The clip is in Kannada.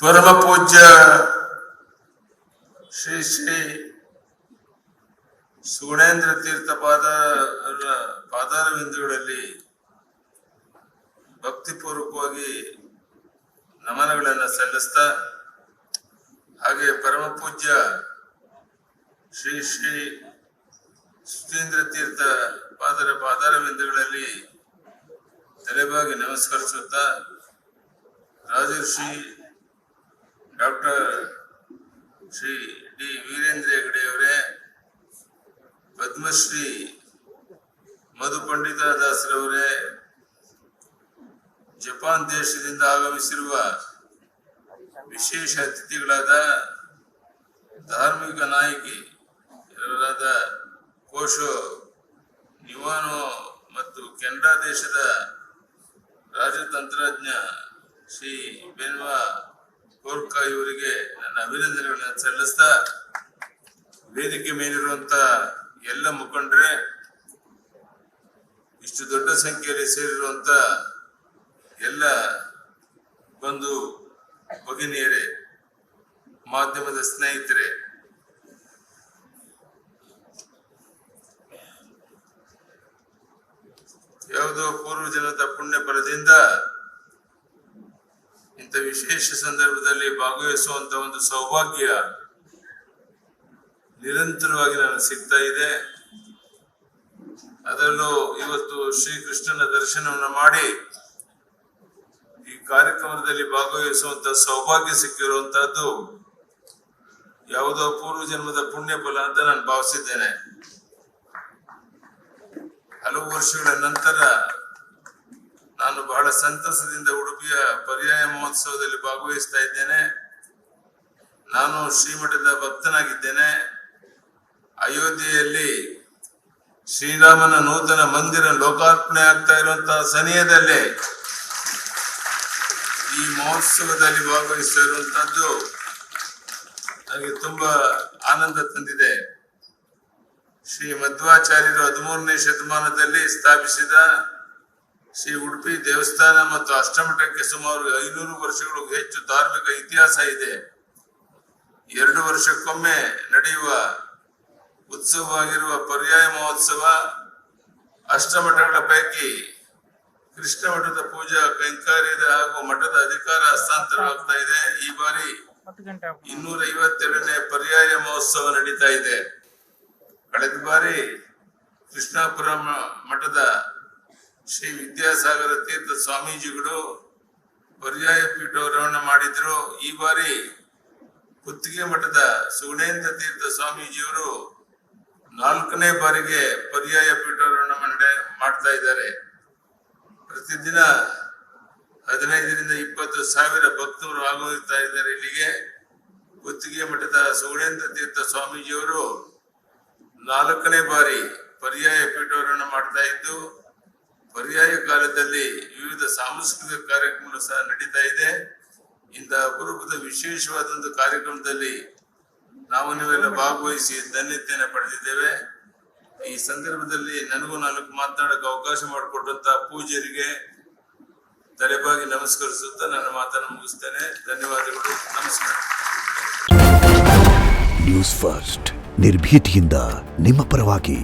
ಪರಮ ಪೂಜ್ಯ ಶ್ರೀ ಶ್ರೀ ಸುಗುಣೇಂದ್ರ ತೀರ್ಥ ಪಾದಾರವಿಂದಗಳಲ್ಲಿ ಭಕ್ತಿಪೂರ್ವಕವಾಗಿ ನಮನಗಳನ್ನು ಸಲ್ಲಿಸ್ತಾ, ಹಾಗೆ ಪರಮ ಪೂಜ್ಯ ಶ್ರೀ ಶ್ರೀ ಸುಧೀಂದ್ರ ತೀರ್ಥ ಪಾದಾರವಿಂದಗಳಲ್ಲಿ ತಲೆಬಾಗಿ ನಮಸ್ಕರಿಸುತ್ತಾ, ರಾಜರ್ಷಿ ಡಾಕ್ಟರ್ ಶ್ರೀ ಡಿ ವೀರೇಂದ್ರ ಹೆಗಡೆಯವರೇ, ಪದ್ಮಶ್ರೀ ಮಧು ಪಂಡಿತ ದಾಸರವರೇ, ಜಪಾನ್ ದೇಶದಿಂದ ಆಗಮಿಸಿರುವ ವಿಶೇಷ ಅತಿಥಿಗಳಾದ ಧಾರ್ಮಿಕ ನಾಯಕಿ ಇವರಾದ ಕೋಶೋ ನಿವಾನೋ ಮತ್ತು ಕೆನಡಾ ದೇಶದ ರಾಜತಂತ್ರಜ್ಞ ಶ್ರೀ ಬೆನ್ವಾ ಕೋರ್ಕಾ ಇವರಿಗೆ ನನ್ನ ಅಭಿನಂದನೆಗಳನ್ನು ಸಲ್ಲಿಸ್ತಾ, ವೇದಿಕೆ ಮೇಲಿರುವಂತ ಎಲ್ಲ ಮುಖಂಡರೇ, ಇಷ್ಟು ದೊಡ್ಡ ಸಂಖ್ಯೆಯಲ್ಲಿ ಸೇರಿರುವಂತ ಎಲ್ಲ ಬಂಧು ಭಗಿನಿಯರೇ, ಮಾಧ್ಯಮದ ಸ್ನೇಹಿತರೆ, ಯಾವುದೋ ಪೂರ್ವಜನದ ಪುಣ್ಯ ಫಲದಿಂದ ಇಂಥ ವಿಶೇಷ ಸಂದರ್ಭದಲ್ಲಿ ಭಾಗವಹಿಸುವಂತ ಒಂದು ಸೌಭಾಗ್ಯ ನಿರಂತರವಾಗಿ ನನಗೆ ಸಿಗ್ತಾ ಇದೆ. ಅದರಲ್ಲೂ ಇವತ್ತು ಶ್ರೀಕೃಷ್ಣನ ದರ್ಶನವನ್ನು ಮಾಡಿ ಈ ಕಾರ್ಯಕ್ರಮದಲ್ಲಿ ಭಾಗವಹಿಸುವಂತ ಸೌಭಾಗ್ಯ ಸಿಕ್ಕಿರುವಂತಹದ್ದು ಯಾವುದೋ ಪೂರ್ವ ಜನ್ಮದ ಪುಣ್ಯ ಫಲ ಅಂತ ನಾನು ಭಾವಿಸಿದ್ದೇನೆ. ಹಲವು ವರ್ಷಗಳ ನಂತರ ನಾನು ಬಹಳ ಸಂತಸದಿಂದ ಉಡುಪಿಯ ಪರ್ಯಾಯ ಮಹೋತ್ಸವದಲ್ಲಿ ಭಾಗವಹಿಸ್ತಾ ಇದ್ದೇನೆ. ನಾನು ಶ್ರೀಮಠದ ಭಕ್ತನಾಗಿದ್ದೇನೆ. ಅಯೋಧ್ಯೆಯಲ್ಲಿ ಶ್ರೀರಾಮನ ನೂತನ ಮಂದಿರ ಲೋಕಾರ್ಪಣೆ ಆಗ್ತಾ ಇರುವಂತಹ ಸಮಯದಲ್ಲೇ ಈ ಮಹೋತ್ಸವದಲ್ಲಿ ಭಾಗವಹಿಸ್ತಾ ಇರುವಂತಹದ್ದು ನನಗೆ ತುಂಬಾ ಆನಂದ ತಂದಿದೆ. ಶ್ರೀ ಮಧ್ವಾಚಾರ್ಯರು 13ನೇ ಶತಮಾನದಲ್ಲಿ ಸ್ಥಾಪಿಸಿದ ಶ್ರೀ ಉಡುಪಿ ದೇವಸ್ಥಾನ ಮತ್ತು ಅಷ್ಟಮಠಕ್ಕೆ ಸುಮಾರು 500 ವರ್ಷಗಳಿಗೂ ಹೆಚ್ಚು ಧಾರ್ಮಿಕ ಇತಿಹಾಸ ಇದೆ. 2 ವರ್ಷಕ್ಕೊಮ್ಮೆ ನಡೆಯುವ ಉತ್ಸವವಾಗಿರುವ ಪರ್ಯಾಯ ಮಹೋತ್ಸವ ಅಷ್ಟಮಠಗಳ ಪೈಕಿ ಕೃಷ್ಣ ಮಠದ ಪೂಜಾ ಕೈಂಕರ್ಯದ ಹಾಗೂ ಮಠದ ಅಧಿಕಾರ ಹಸ್ತಾಂತರವಾಗ್ತಾ ಇದೆ. ಈ ಬಾರಿ 252ನೇ ಪರ್ಯಾಯ ಮಹೋತ್ಸವ ನಡೀತಾ ಇದೆ. ಕಳೆದ ಬಾರಿ ಕೃಷ್ಣಾಪುರ ಮಠದ ಶ್ರೀ ವಿದ್ಯಾಸಾಗರ ತೀರ್ಥ ಸ್ವಾಮೀಜಿಗಳು ಪರ್ಯಾಯ ಪೀಠಾರೋಹಣ ಮಾಡಿದ್ರು. ಈ ಬಾರಿ ಕುತ್ತಿಗೆ ಮಠದ ಸುಗುಣೇಂದ್ರ ತೀರ್ಥ ಸ್ವಾಮೀಜಿಯವರು 4ನೇ ಬಾರಿಗೆ ಪರ್ಯಾಯ ಪೀಠಾರೋಹಣ ಮಾಡ್ತಾ ಇದ್ದಾರೆ. ಪ್ರತಿದಿನ 15ರಿಂದ 20 ಸಾವಿರ ಭಕ್ತರು ಆಗಮಿಸ್ತಾ ಇದ್ದಾರೆ. ಇಲ್ಲಿಗೆ ಕುತ್ತಿಗೆ ಮಠದ ಸುಗುಣೇಂದ್ರ ತೀರ್ಥ ಸ್ವಾಮೀಜಿಯವರು 4ನೇ ಬಾರಿ ಪರ್ಯಾಯ ಪೀಠಾರೋಹಣ ಮಾಡ್ತಾ ಇದ್ದು, ಪರ್ಯಾಯ ಕಾಲದಲ್ಲಿ ವಿವಿಧ ಸಾಂಸ್ಕೃತಿಕ ಕಾರ್ಯಕ್ರಮಗಳು ಸಹ ನಡೀತಾ ಇದೆ. ಇಂಥ ಅಪರೂಪದ ವಿಶೇಷವಾದಂತಹ ಕಾರ್ಯಕ್ರಮದಲ್ಲಿ ನಾವು ನೀವೆಲ್ಲ ಭಾಗವಹಿಸಿ ಧನ್ಯತೆಯನ್ನು ಪಡೆದಿದ್ದೇವೆ. ಈ ಸಂದರ್ಭದಲ್ಲಿ ನನಗೂ 4 ಮಾತನಾಡಕ್ಕೆ ಅವಕಾಶ ಮಾಡಿಕೊಟ್ಟಂತಹ ಪೂಜ್ಯರಿಗೆ ತಲೆಬಾಗಿ ನಮಸ್ಕರಿಸುತ್ತಾ ನನ್ನ ಮಾತನ್ನು ಮುಗಿಸ್ತೇನೆ. ಧನ್ಯವಾದಗಳು. ನಮಸ್ಕಾರ. ನ್ಯೂಸ್ ಫಸ್ಟ್ ನಿರ್ಭೀತಿಯಿಂದ ನಿಮ್ಮ ಪರವಾಗಿ.